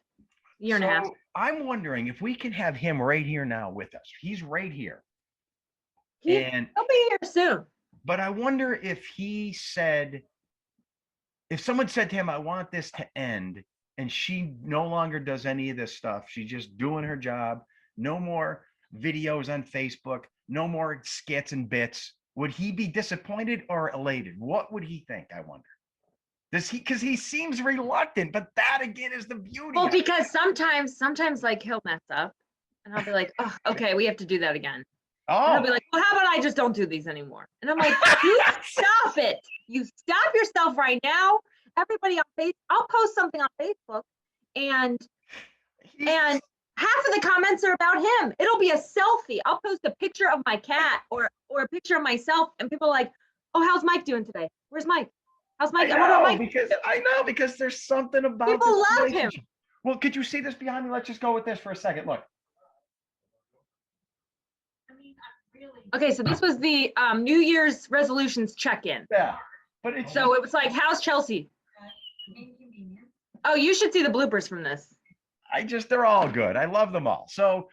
Year and a half. So I'm wondering if we can have him right here now with us. He's right here. And He'll be here soon. but I wonder if if someone said to him, I want this to end, and she no longer does any of this stuff. She's just doing her job. No more videos on Facebook, no more skits and bits. Would he be disappointed or elated? What would he think? I wonder. Does he, because he seems reluctant, but that again is the beauty. Well, of it. because sometimes like he'll mess up and I'll be like, oh, okay, we have to do that again. And Oh, he'll be like, well, how about I just don't do these anymore? And I'm like, you stop it. You stop yourself right now. Everybody on Facebook, I'll post something on Facebook and half of the comments are about him. It'll be a selfie. I'll post a picture of my cat or a picture of myself and people are like, oh, how's Mike doing today? Where's Mike? How's Mike? I I wonder know, what Mike. because there's something about People this love him. relationship. Well, could you see this behind me? Let's just go with this for a second. Look. Okay, so this was the New Year's resolutions check-in. Yeah. But it's So it was like, how's Chelsea? Oh, you should see the bloopers from this. they're all good. I love them all. So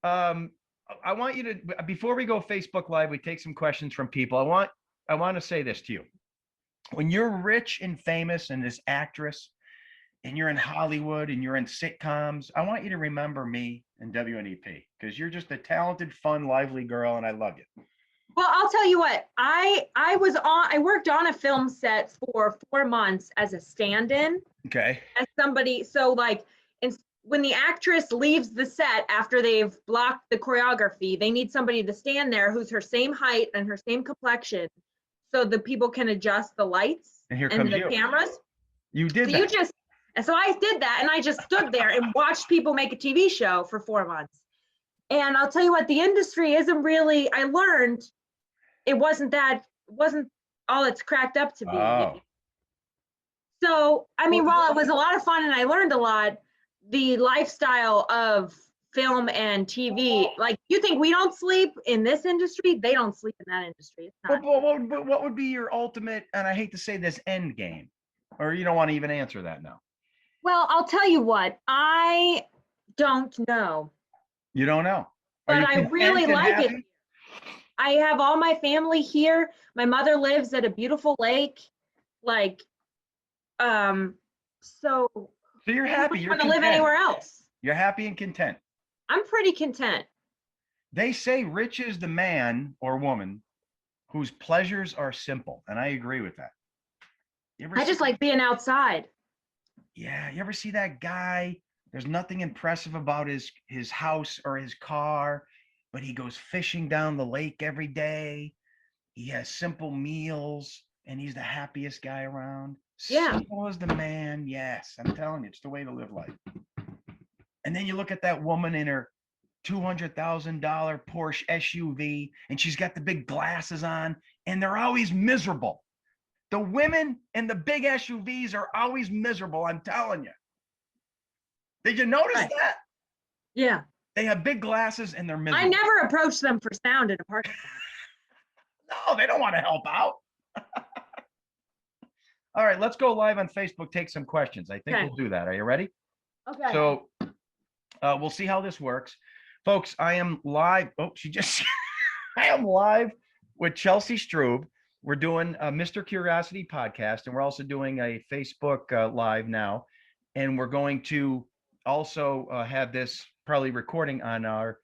I want you to, before we go Facebook Live, we take some questions from people. I want to say this to you. When you're rich and famous and this actress and you're in Hollywood and you're in sitcoms, I want you to remember me and WNEP because you're just a talented, fun, lively girl and I love you. Well, I'll tell you what, I worked on a film set for 4 months as a stand-in Okay. as somebody. So like when the actress leaves the set after they've blocked the choreography, they need somebody to stand there who's her same height and her same complexion so the people can adjust the lights And here and comes the you. cameras. You did So that. and so I did that and I just stood there and watched people make a TV show for 4 months. And I'll tell you what, the industry isn't really, I learned it wasn't all it's cracked up to be. Oh. So, I mean, Well, while it was a lot of fun and I learned a lot, the lifestyle of film and TV, like you think we don't sleep in this industry, they don't sleep in that industry. It's not. But what would be your ultimate, and I hate to say this, end game? Or you don't want to even answer that now? Well, I'll tell you what, I don't know, You don't know. but I really like it. I have all my family here. My mother lives at a beautiful lake. Like, so So you're happy. You're want to live content. anywhere else. You're happy and content. I'm pretty content. They say rich is the man or woman whose pleasures are simple. And I agree with that. I just like being outside. Yeah. You ever see that guy? There's nothing impressive about his house or his car, but he goes fishing down the lake every day. He has simple meals and he's the happiest guy around. Yeah. Simple as the man. Yes. I'm telling you, it's the way to live life. And then you look at that woman in her $200,000 Porsche SUV, and she's got the big glasses on, and they're always miserable. The women in the big SUVs are always miserable. I'm telling you. Did you notice that? Yeah. They have big glasses and they're miserable. I never approach them for sound in a parking lot. No, they don't want to help out. All right, let's go live on Facebook, take some questions. I think Okay. we'll do that. Are you ready? Okay. So we'll see how this works. Folks, I am live. Oh, I am live with Chelsea Strub. We're doing a Mr. Curiosity podcast, and we're also doing a Facebook live now. And we're going to also have this probably recording on our,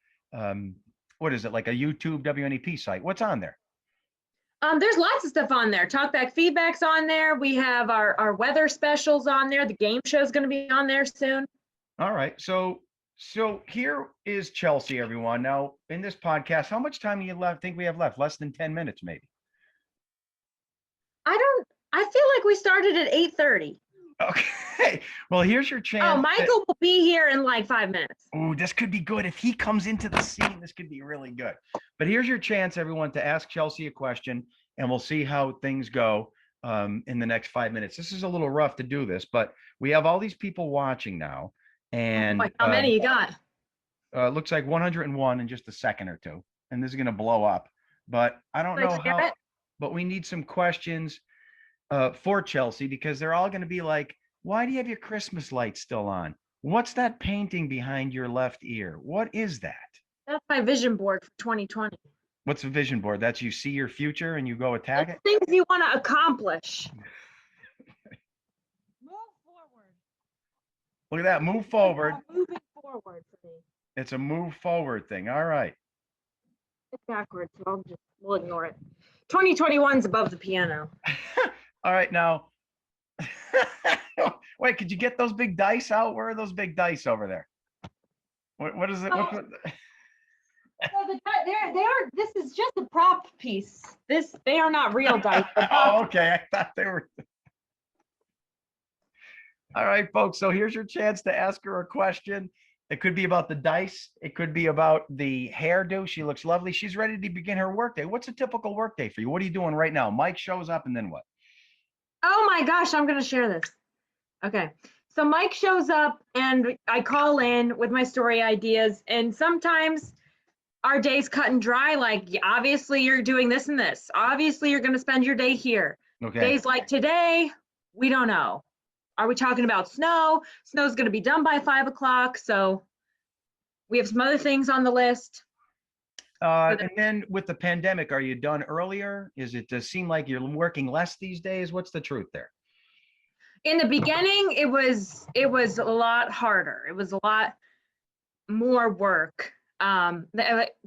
what is it, like a YouTube WNEP site? What's on there? There's lots of stuff on there. Talkback Feedback's on there. We have our weather specials on there. The game show's going to be on there soon. All right. So here is Chelsea, everyone. Now, in this podcast, how much time do you think we have left? Less than 10 minutes, maybe. I feel like we started at 8:30. Okay. Well, here's your chance. Oh, Michael will be here in like 5 minutes. Oh, this could be good. If he comes into the scene, this could be really good. But here's your chance, everyone, to ask Chelsea a question, and we'll see how things go in the next 5 minutes. This is a little rough to do this, but we have all these people watching now, and Like, how many you got? looks like 101 in just a second or two, and this is going to blow up. But I don't know how. But we need some questions for Chelsea, because they're all going to be like, why do you have your Christmas lights still on? What's that painting behind your left ear? What is that? That's my vision board for 2020. What's a vision board? That's you see your future and you go attack it? Things you want to accomplish. Move forward. Look at that. Move forward. Moving forward for me. It's a move forward thing. All right. It's backwards, so we'll ignore it. 2021's above the piano. All right. Now, wait, could you get those big dice out? Where are those big dice over there? What is it? So this is just a prop piece. They are not real dice. Oh, okay. I thought they were. All right, folks. So here's your chance to ask her a question. It could be about the dice. It could be about the hairdo. She looks lovely. She's ready to begin her workday. What's a typical workday for you? What are you doing right now? Mike shows up, and then what? Oh my gosh, I'm going to share this. Okay. So Mike shows up and I call in with my story ideas, and sometimes our day's cut and dry. Like, obviously you're doing this and this. Obviously you're going to spend your day here. Okay. Days like today, we don't know. Are we talking about snow? Snow's going to be done by 5 o'clock. So we have some other things on the list. And then with the pandemic, are you done earlier? Does it seem like you're working less these days? What's the truth there? In the beginning, it was a lot harder. It was a lot more work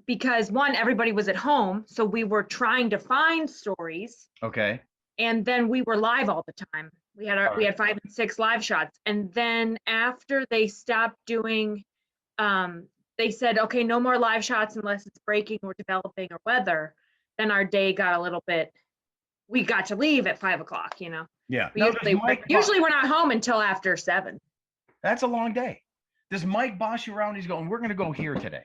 because one, everybody was at home, so we were trying to find stories. Okay. And then we were live all the time. We had 5 and 6 live shots, and then after they stopped doing, they said, okay, no more live shots unless it's breaking or developing or weather. Then our day got a little bit. We got to leave at 5 o'clock. Yeah. Usually we're not home until after 7. That's a long day. Does Mike boss you around? He's going, we're going to go here today.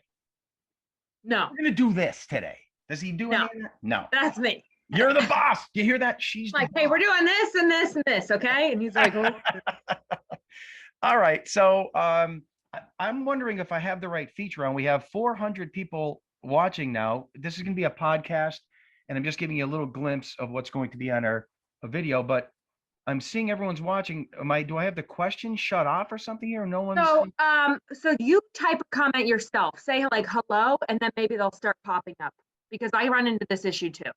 No. We're going to do this today. Does he do anything? No. That's me. You're the boss. Do you hear that? She's like, hey, we're doing this and this and this, okay? And he's like, oh. All right. So I'm wondering if I have the right feature on. We have 400 people watching now. This is going to be a podcast, and I'm just giving you a little glimpse of what's going to be on our video, but I'm seeing everyone's watching. Do I have the question shut off or something here? No one's. So you type a comment yourself, say like hello, and then maybe they'll start popping up, because I run into this issue too.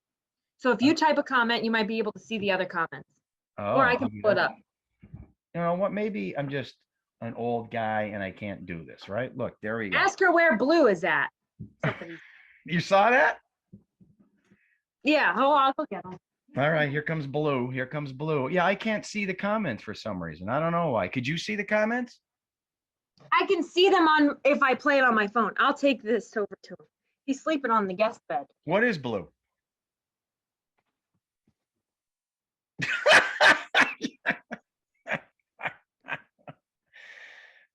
So if you type a comment, you might be able to see the other comments, or I can pull it up. You know what? Maybe I'm just an old guy and I can't do this, right? Look, there we go. Ask her where Blue is at. You saw that? Yeah. Oh, I'll go get him. All right, here comes Blue. Here comes Blue. Yeah, I can't see the comments for some reason. I don't know why. Could you see the comments? I can see them if I play it on my phone. I'll take this over to him. He's sleeping on the guest bed. What is Blue?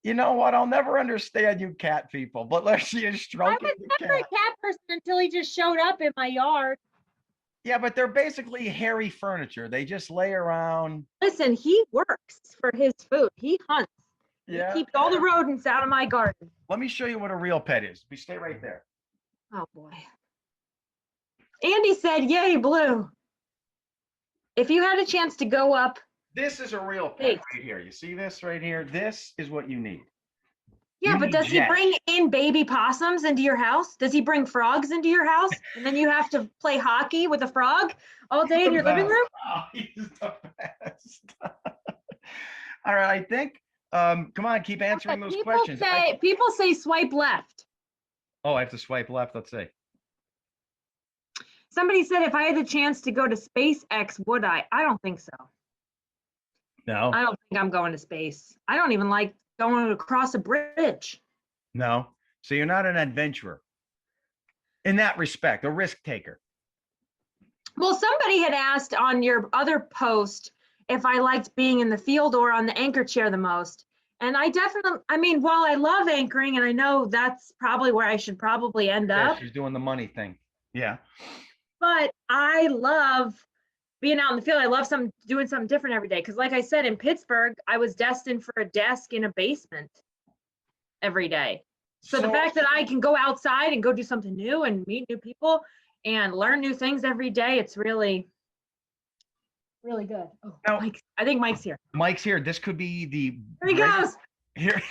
You know what? I'll never understand you cat people, but let's see you stroking I was never a cat person until he just showed up in my yard. Yeah, but they're basically hairy furniture. They just lay around. Listen, he works for his food. He hunts. Yeah. He keeps all the rodents out of my garden. Let me show you what a real pet is. We stay right there. Oh boy. Andy said, yay, Blue. If you had a chance to go up. This is a real pet right here. You see this right here? This is what you need. Yeah, but does he bring in baby possums into your house? Does he bring frogs into your house? And then you have to play hockey with a frog all day in your living room? Oh, he's the best. All right, I think, come on, keep answering those questions. People say swipe left. Oh, I have to swipe left. Let's see. Somebody said if I had the chance to go to SpaceX, would I? I don't think so. No. I don't think I'm going to space. I don't even like going across a bridge. No. So you're not an adventurer in that respect, a risk taker. Well, somebody had asked on your other post if I liked being in the field or on the anchor chair the most. And I definitely, I mean, while I love anchoring, and I know that's probably where I should probably end Yeah, up, she's doing the money thing. Yeah. but I love being out in the field. I love doing something different every day. Because like I said, in Pittsburgh, I was destined for a desk in a basement every day. So the fact that I can go outside and go do something new and meet new people and learn new things every day, it's really, really good. Oh, Now- Mike, I think Mike's here. Mike's here. This could be the Here he greatest- goes. Here.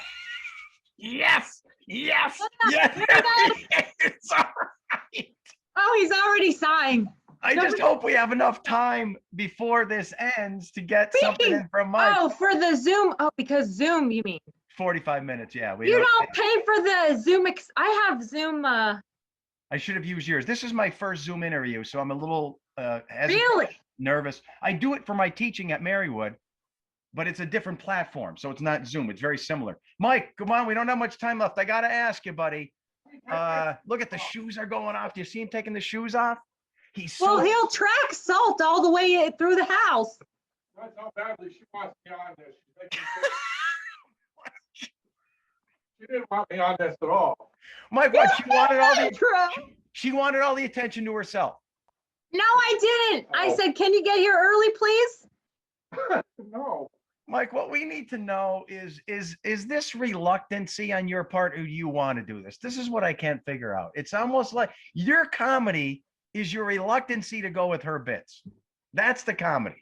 Yes. Yes. Look, Yes. here he goes. It's all right. Oh, he's already sighing. I just hope we have enough time before this ends to get something in from Mike. Oh, for the Zoom. Oh, because Zoom, you mean? 45 minutes. Yeah. You don't pay for the Zoom. I have Zoom. I should have used yours. This is my first Zoom interview, so I'm a little hesitant, Really? nervous. I do it for my teaching at Marywood, but it's a different platform, so it's not Zoom. It's very similar. Mike, come on. We don't have much time left. I got to ask you, buddy. Look at the shoes are going off. Do you see him taking the shoes off? He's so Well, he'll track salt all the way through the house. That's how badly she wants me on this. She didn't want me on this at all. Mike, what? True. She wanted all the attention to herself. No, I didn't. I Oh. said, can you get here early, please? No. Mike, what we need to know is this reluctancy on your part, or do you want to do this? This is what I can't figure out. It's almost like your comedy is your reluctancy to go with her bits. That's the comedy.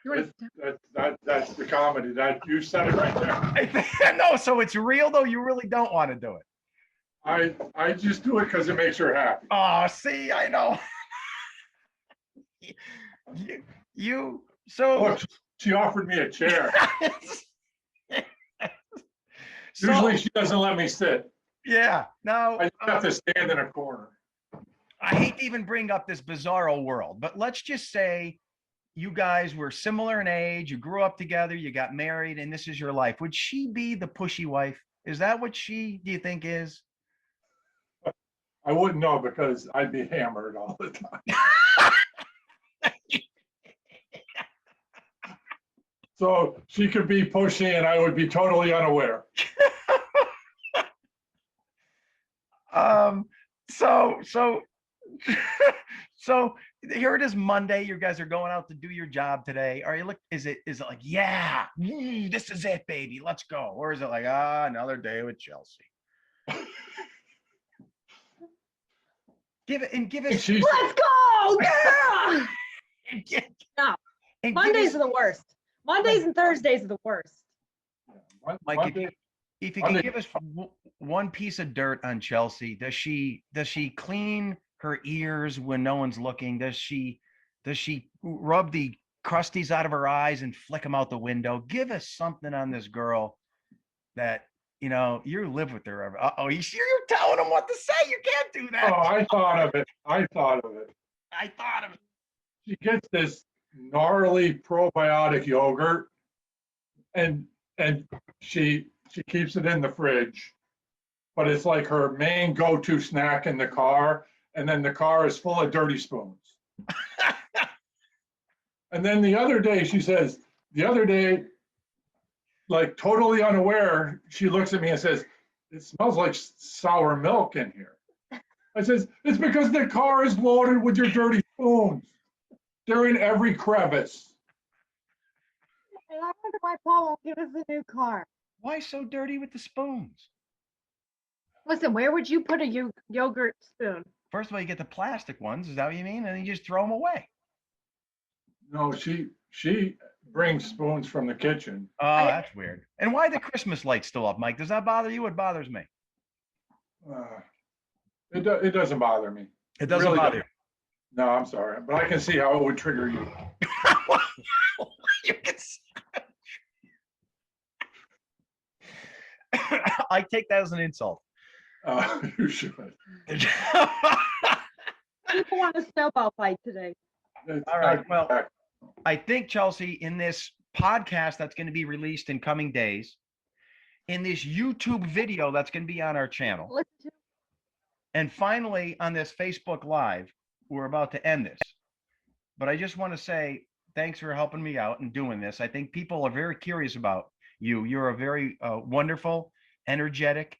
That's the comedy. That you said it right there. I think, no, so it's real though. You really don't want to do it. I just do it because it makes her happy. Oh, see, I know. So Oh, she offered me a chair. So- Usually she doesn't let me sit. yeah. Now I just have to stand in a corner. I hate to even bring up this bizarro world, but let's just say you guys were similar in age, you grew up together, you got married, and this is your life. Would she be the pushy wife? Is that what she, do you think, is? I wouldn't know because I'd be hammered all the time. So she could be pushy and I would be totally unaware. So so here it is Monday. You guys are going out to do your job today. Are you is it like, yeah, this is it, baby, let's go? Or is it like, another day with Chelsea? Give us She's, Let's go, girl. No, and give Mondays us- are the worst. Mondays and Thursdays are the worst. Mike, if you can give us one piece of dirt on Chelsea, does she clean her ears when no one's looking? Does she rub the crusties out of her eyes and flick them out the window? Give us something on this girl that, you live with her. Uh-oh, you're telling them what to say. You can't do that. oh, I thought of it. I thought of it. She gets this gnarly probiotic yogurt and she keeps it in the fridge, but it's like her main go-to snack in the car, and then the car is full of dirty spoons. And then the other day she says, like totally unaware, she looks at me and says, it smells like sour milk in here. I says, it's because the car is loaded with your dirty spoons. They're in every crevice. And I wonder why Paul won't give us a new car. Why so dirty with the spoons? Listen, where would you put a yogurt spoon? First of all, you get the plastic ones. Is that what you mean? And you just throw them away. No, she brings spoons from the kitchen. Oh, that's weird. And why the Christmas lights still up, Mike? Does that bother you? It bothers me. It doesn't bother me. It doesn't really bother you. No, I'm sorry, but I can see how it would trigger you. You can see- I take that as an insult. You should. People want a snowball fight today. All right, well, I think, Chelsea, in this podcast that's going to be released in coming days, in this YouTube video that's going to be on our channel, Listen to and finally on this Facebook Live, we're about to end this. But I just want to say, thanks for helping me out and doing this. I think people are very curious about you. You're a very wonderful, energetic,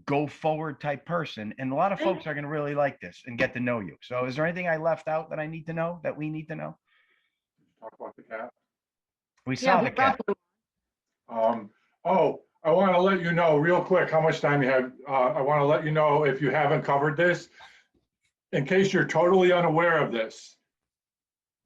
go forward type person. And a lot of folks are going to really like this and get to know you. So is there anything I left out that I need to know, that we need to know? Talk about the cat. We saw the cat. Oh, I want to let you know real quick how much time you have. I want to let you know, if you haven't covered this, in case you're totally unaware of this,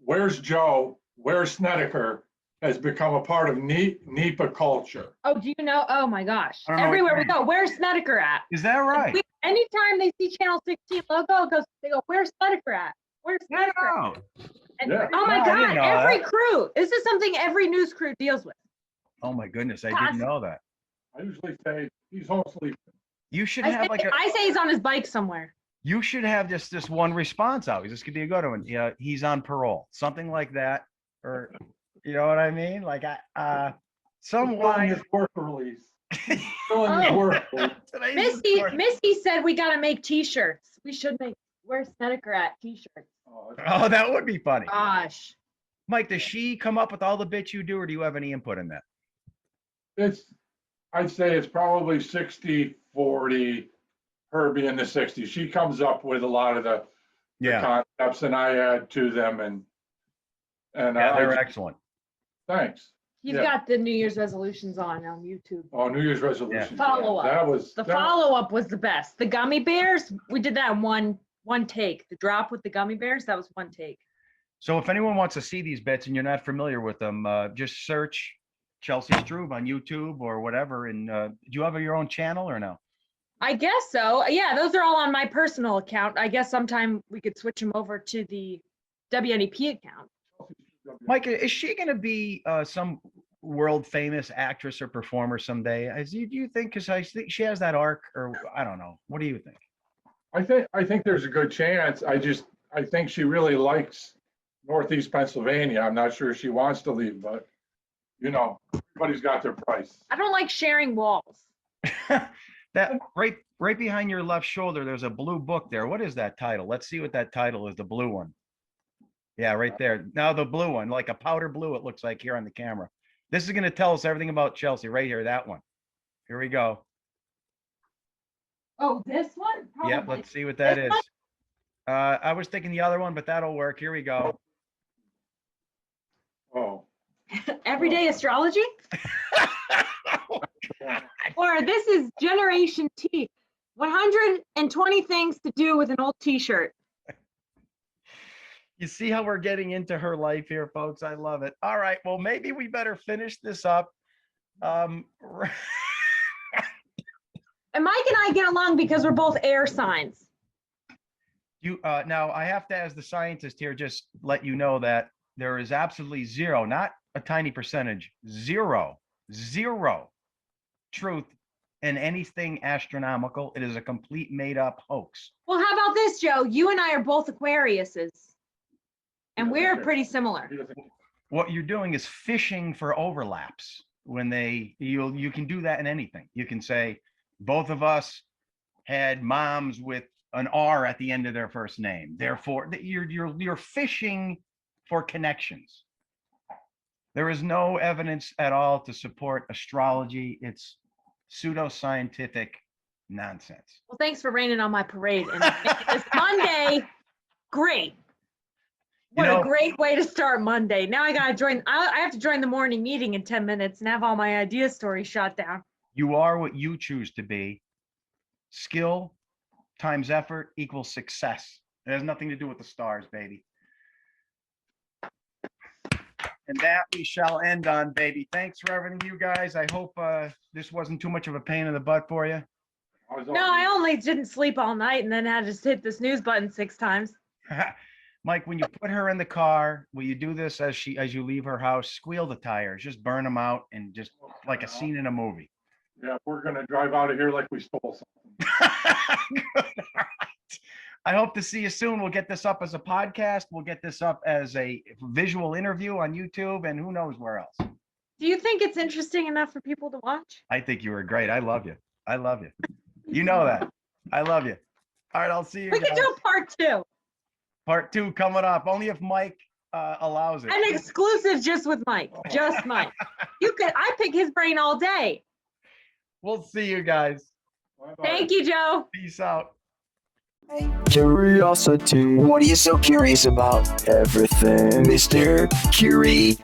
Where's Joe, Where's Snedeker has become a part of NEPA culture. Oh, do you know? Oh my gosh. I don't know what Everywhere you we go, where's Snedeker at? Is that right? Anytime they see Channel 16 logo, they go, where's Snedeker at? Where's Snedeker at? Wow. And, Yeah. oh my No, I didn't God, know every that. crew. This is something every news crew deals with. Oh my goodness, I didn't know that. I usually say he's home sleeping. You should I have say, like a. I say he's on his bike somewhere. You should have just this one response always. This could be a good one. Yeah, he's on parole, something like that, or you know what I mean? Like some Still in wise. his work release. Still in his Oh. work release. Today's the story. Misty said we got to make T-shirts. We should make where's Snedeker at T-shirts. Oh, that would be funny. Gosh. Mike, does she come up with all the bits you do, or do you have any input in that? I'd say it's probably 60-40, her being the 60. She comes up with a lot of the concepts, and I add to them, and Yeah, they're excellent. thanks. He's Yeah. got the New Year's resolutions on YouTube. Oh, New Year's resolution. Follow up. That was The follow-up was the best. The gummy bears, we did that in one take. The drop with the gummy bears, that was one take. So if anyone wants to see these bits and you're not familiar with them, just search Chelsea Strub on YouTube or whatever. And do you have your own channel or no? I guess so. Yeah, those are all on my personal account. I guess sometime we could switch them over to the WNEP account. Mike, is she going to be some world famous actress or performer someday? Do you think? Because I think she has that arc, or I don't know. What do you think? I think there's a good chance. I think she really likes Northeast Pennsylvania. I'm not sure she wants to leave, but everybody's got their price. I don't like sharing walls. That right behind your left shoulder, there's a blue book there. What is that title? Let's see what that title is. The blue one. Yeah, right there. Now the blue one, like a powder blue, it looks like here on the camera. This is going to tell us everything about Chelsea right here. That one. Here we go. Oh, this one? Probably. Yep, let's see what that This is. one? I was thinking the other one, but that'll work. Here we go. Oh. Everyday astrology? Or this is Generation T. 120 things to do with an old T-shirt. You see how we're getting into her life here, folks? I love it. All right, well, maybe we better finish this up. And Mike and I get along because we're both air signs. Now I have to, as the scientist here, just let you know that there is absolutely zero, not a tiny percentage, zero truth in anything astronomical. It is a complete made up hoax. Well, how about this, Joe? You and I are both Aquariuses, and we're pretty similar. What you're doing is fishing for overlaps. When you can do that in anything. You can say both of us had moms with an R at the end of their first name. Therefore, you're fishing for connections. There is no evidence at all to support astrology. It's pseudoscientific nonsense. Well, thanks for raining on my parade and making this Monday great. What a great way to start Monday. Now I gotta join. I have to join the morning meeting in 10 minutes and have all my idea stories shot down. You are what you choose to be. Skill times effort equals success. It has nothing to do with the stars, baby. And that we shall end on, baby. Thanks for everything, you guys. I hope this wasn't too much of a pain in the butt for you. No, I only didn't sleep all night and then had to hit the snooze button 6 times. Mike, when you put her in the car, will you do this as you leave her house? Squeal the tires, just burn them out, and just like a scene in a movie. Yeah, we're gonna drive out of here like we stole something. All right. I hope to see you soon. We'll get this up as a podcast. We'll get this up as a visual interview on YouTube, and who knows where else. Do you think it's interesting enough for people to watch? I think you were great. I love you. I love you. You know that. I love you. All right, I'll see you We guys. can do a part 2. Part 2 coming up. Only if Mike allows it. An exclusive just with Mike. Just Mike. I pick his brain all day. We'll see you guys. Bye-bye. Thank you, Joe. Peace out. Curiosity. What are you so curious about? Everything, Mr. Curiosity.